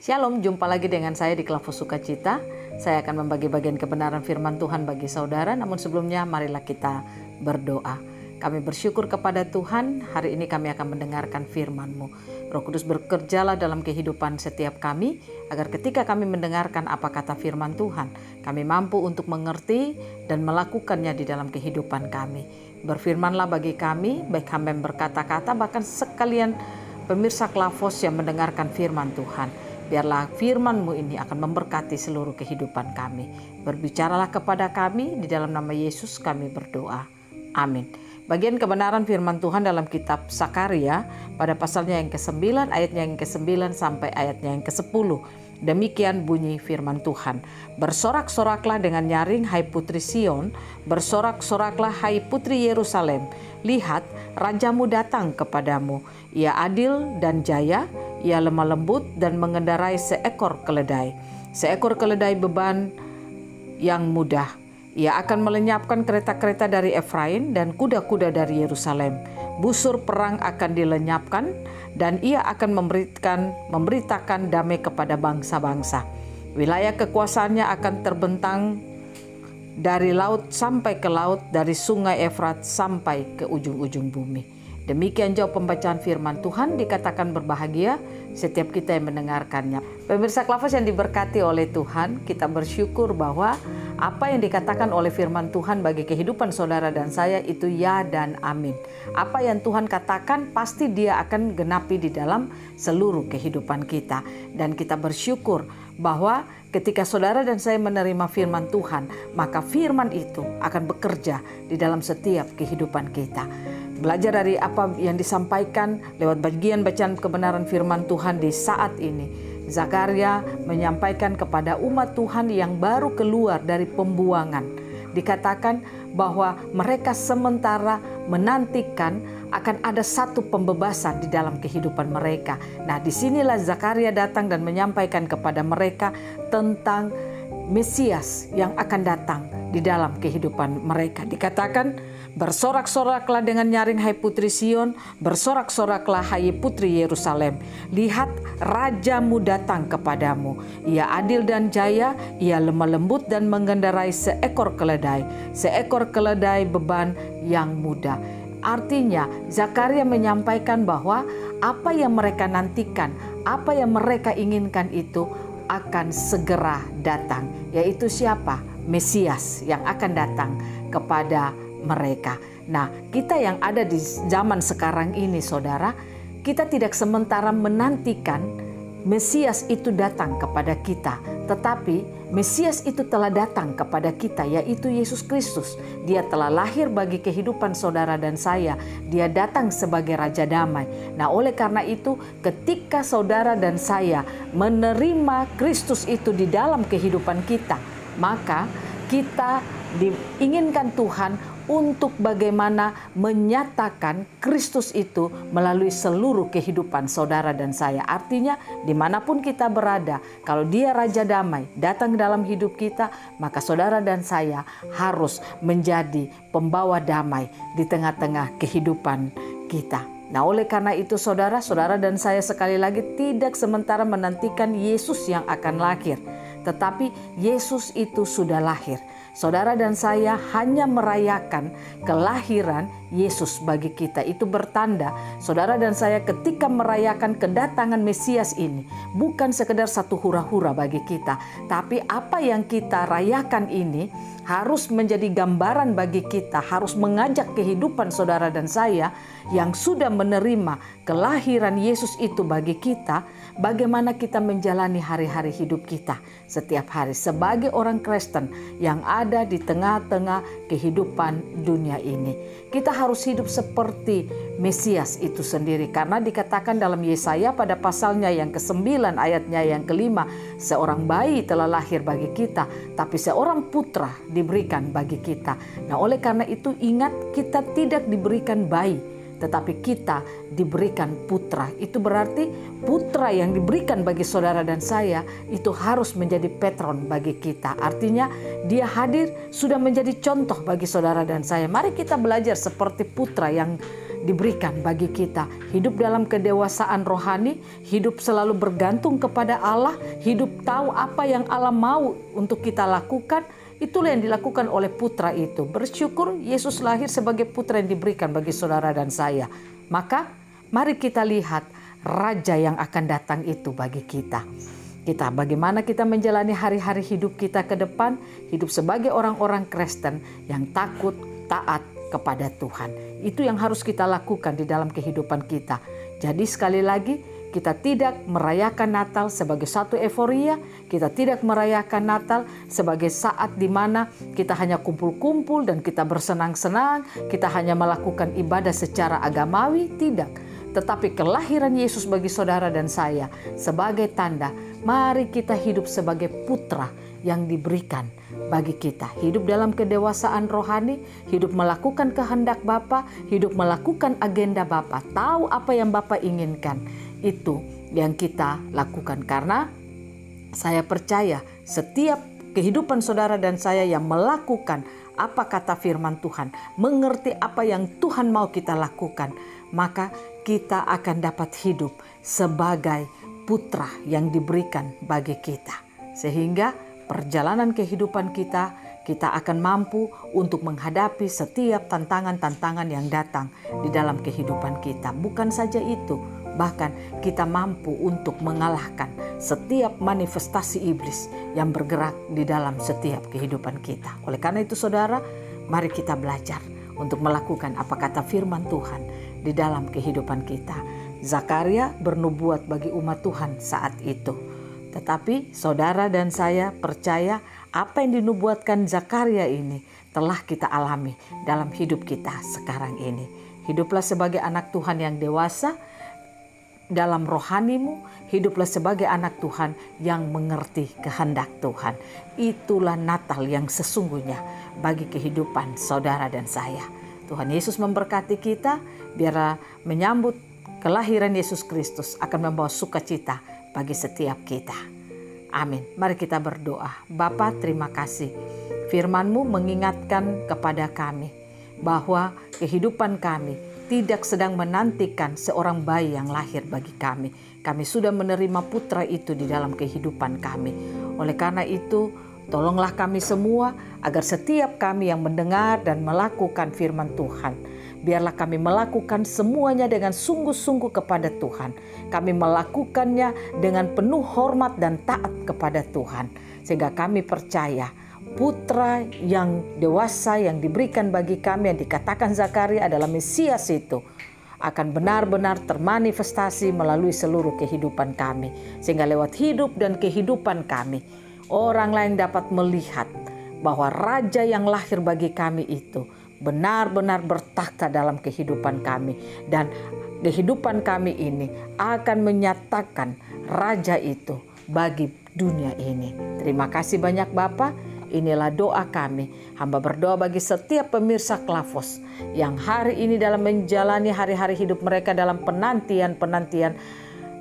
Shalom, jumpa lagi dengan saya di Klavus Sukacita. Saya akan membagi bagian kebenaran firman Tuhan bagi saudara. Namun sebelumnya marilah kita berdoa. Kami bersyukur kepada Tuhan, hari ini kami akan mendengarkan firman-Mu. Roh Kudus bekerjalah dalam kehidupan setiap kami, agar ketika kami mendengarkan apa kata firman Tuhan, kami mampu untuk mengerti dan melakukannya di dalam kehidupan kami. Berfirmanlah bagi kami, baik hamba yang berkata-kata, bahkan sekalian pemirsa Klavus yang mendengarkan firman Tuhan. Biarlah firman-Mu ini akan memberkati seluruh kehidupan kami. Berbicaralah kepada kami, di dalam nama Yesus kami berdoa. Amin. Bagian kebenaran firman Tuhan dalam kitab Zakaria pada pasalnya yang ke-9, ayatnya yang ke-9 sampai ayatnya yang ke-10. Demikian bunyi firman Tuhan. Bersorak-soraklah dengan nyaring, hai putri Sion. Bersorak-soraklah, hai putri Yerusalem. Lihat, rajamu datang kepadamu. Ia adil dan jaya. Ia lemah lembut dan mengendarai seekor keledai. Seekor keledai beban yang mudah. Ia akan melenyapkan kereta-kereta dari Efraim dan kuda-kuda dari Yerusalem. Busur perang akan dilenyapkan dan ia akan memberitakan damai kepada bangsa-bangsa. Wilayah kekuasaannya akan terbentang dari laut sampai ke laut, dari sungai Efrat sampai ke ujung-ujung bumi. Demikian jauh pembacaan firman Tuhan. Dikatakan berbahagia setiap kita yang mendengarkannya. Pemirsa Klavus yang diberkati oleh Tuhan, kita bersyukur bahwa apa yang dikatakan oleh firman Tuhan bagi kehidupan saudara dan saya itu ya dan amin. Apa yang Tuhan katakan pasti Dia akan genapi di dalam seluruh kehidupan kita. Dan kita bersyukur bahwa ketika saudara dan saya menerima firman Tuhan, maka firman itu akan bekerja di dalam setiap kehidupan kita. Belajar dari apa yang disampaikan lewat bagian bacaan kebenaran firman Tuhan di saat ini. Zakaria menyampaikan kepada umat Tuhan yang baru keluar dari pembuangan. Dikatakan bahwa mereka sementara menantikan akan ada satu pembebasan di dalam kehidupan mereka. Nah, disinilah Zakaria datang dan menyampaikan kepada mereka tentang Mesias yang akan datang di dalam kehidupan mereka. Dikatakan, bersorak-soraklah dengan nyaring, hai putri Sion. Bersorak-soraklah, hai putri Yerusalem. Lihat, rajamu datang kepadamu. Ia adil dan jaya. Ia lemah lembut dan mengendarai seekor keledai. Seekor keledai beban yang mudah. Artinya, Zakaria menyampaikan bahwa apa yang mereka nantikan, apa yang mereka inginkan itu akan segera datang. Yaitu siapa? Mesias yang akan datang kepada mereka. Nah, kita yang ada di zaman sekarang ini, saudara, kita tidak sementara menantikan Mesias itu datang kepada kita, tetapi Mesias itu telah datang kepada kita, yaitu Yesus Kristus. Dia telah lahir bagi kehidupan saudara dan saya. Dia datang sebagai Raja Damai. Nah, oleh karena itu, ketika saudara dan saya menerima Kristus itu di dalam kehidupan kita, maka kita diinginkan Tuhan untuk bagaimana menyatakan Kristus itu melalui seluruh kehidupan saudara dan saya. Artinya dimanapun kita berada, kalau Dia Raja Damai datang dalam hidup kita, maka saudara dan saya harus menjadi pembawa damai di tengah-tengah kehidupan kita. Nah, oleh karena itu saudara dan saya sekali lagi tidak sementara menantikan Yesus yang akan lahir, tetapi Yesus itu sudah lahir. Saudara dan saya hanya merayakan kelahiran Yesus bagi kita. Itu bertanda saudara dan saya ketika merayakan kedatangan Mesias ini bukan sekedar satu hura-hura bagi kita, tapi apa yang kita rayakan ini harus menjadi gambaran bagi kita, harus mengajak kehidupan saudara dan saya yang sudah menerima kelahiran Yesus itu bagi kita, bagaimana kita menjalani hari-hari hidup kita setiap hari sebagai orang Kristen yang ada di tengah-tengah kehidupan dunia ini. Kita harus hidup seperti Mesias itu sendiri, karena dikatakan dalam Yesaya pada pasalnya yang ke-9 ayatnya yang ke-5, seorang bayi telah lahir bagi kita, tapi seorang putra diberikan bagi kita. Nah, oleh karena itu ingat, kita tidak diberikan bayi, tetapi kita diberikan putra. Itu berarti putra yang diberikan bagi saudara dan saya itu harus menjadi patron bagi kita. Artinya dia hadir sudah menjadi contoh bagi saudara dan saya. Mari kita belajar seperti putra yang diberikan bagi kita. Hidup dalam kedewasaan rohani, hidup selalu bergantung kepada Allah, hidup tahu apa yang Allah mau untuk kita lakukan. Itulah yang dilakukan oleh putra itu. Bersyukur Yesus lahir sebagai putra yang diberikan bagi saudara dan saya. Maka mari kita lihat raja yang akan datang itu bagi kita. Bagaimana kita menjalani hari-hari hidup kita ke depan, hidup sebagai orang-orang Kristen yang takut, taat kepada Tuhan. Itu yang harus kita lakukan di dalam kehidupan kita. Jadi sekali lagi, kita tidak merayakan Natal sebagai satu euforia, kita tidak merayakan Natal sebagai saat di mana kita hanya kumpul-kumpul dan kita bersenang-senang, kita hanya melakukan ibadah secara agamawi, tidak. Tetapi kelahiran Yesus bagi saudara dan saya sebagai tanda, mari kita hidup sebagai putra yang diberikan bagi kita. Hidup dalam kedewasaan rohani, hidup melakukan kehendak Bapa, hidup melakukan agenda Bapa, tahu apa yang Bapa inginkan. Itu yang kita lakukan, karena saya percaya setiap kehidupan saudara dan saya yang melakukan apa kata firman Tuhan, mengerti apa yang Tuhan mau kita lakukan, maka kita akan dapat hidup sebagai putra yang diberikan bagi kita. Sehingga perjalanan kehidupan kita akan mampu untuk menghadapi setiap tantangan-tantangan yang datang di dalam kehidupan kita. Bukan saja itu, bahkan kita mampu untuk mengalahkan setiap manifestasi iblis yang bergerak di dalam setiap kehidupan kita. Oleh karena itu saudara, mari kita belajar untuk melakukan apa kata firman Tuhan di dalam kehidupan kita. Zakaria bernubuat bagi umat Tuhan saat itu. Tetapi saudara dan saya percaya apa yang dinubuatkan Zakaria ini telah kita alami dalam hidup kita sekarang ini. Hiduplah sebagai anak Tuhan yang dewasa dalam rohanimu, hiduplah sebagai anak Tuhan yang mengerti kehendak Tuhan. Itulah Natal yang sesungguhnya bagi kehidupan saudara dan saya. Tuhan Yesus memberkati kita, biarlah menyambut kelahiran Yesus Kristus akan membawa sukacita bagi setiap kita. Amin. Mari kita berdoa. Bapa, terima kasih. Firman-Mu mengingatkan kepada kami bahwa kehidupan kami tidak sedang menantikan seorang bayi yang lahir bagi kami. Kami sudah menerima putra itu di dalam kehidupan kami. Oleh karena itu, tolonglah kami semua agar setiap kami yang mendengar dan melakukan firman Tuhan, biarlah kami melakukan semuanya dengan sungguh-sungguh kepada Tuhan. Kami melakukannya dengan penuh hormat dan taat kepada Tuhan. Sehingga kami percaya putra yang dewasa yang diberikan bagi kami, yang dikatakan Zakaria adalah Mesias itu, akan benar-benar termanifestasi melalui seluruh kehidupan kami. Sehingga lewat hidup dan kehidupan kami, orang lain dapat melihat bahwa Raja yang lahir bagi kami itu benar-benar bertakhta dalam kehidupan kami. Dan kehidupan kami ini akan menyatakan Raja itu bagi dunia ini. Terima kasih banyak Bapa. Inilah doa kami. Hamba berdoa bagi setiap pemirsa Klavos yang hari ini dalam menjalani hari-hari hidup mereka dalam penantian-penantian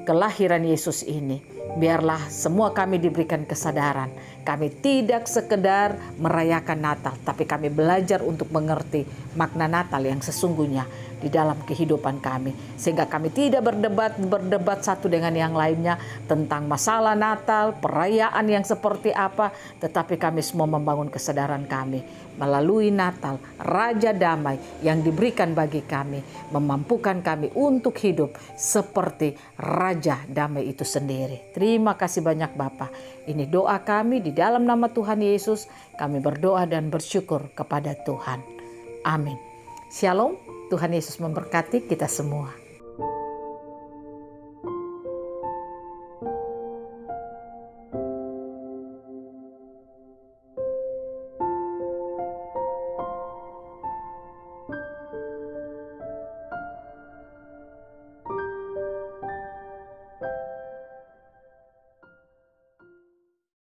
kelahiran Yesus ini. Biarlah semua kami diberikan kesadaran. Kami tidak sekedar merayakan Natal, tapi kami belajar untuk mengerti makna Natal yang sesungguhnya di dalam kehidupan kami. Sehingga kami tidak berdebat satu dengan yang lainnya tentang masalah Natal, perayaan yang seperti apa, tetapi kami semua membangun kesadaran kami. Melalui Natal, Raja Damai yang diberikan bagi kami, memampukan kami untuk hidup seperti Raja Damai itu sendiri. Terima kasih banyak Bapa. Ini doa kami di dalam nama Tuhan Yesus. Kami berdoa dan bersyukur kepada Tuhan. Amin. Shalom. Tuhan Yesus memberkati kita semua.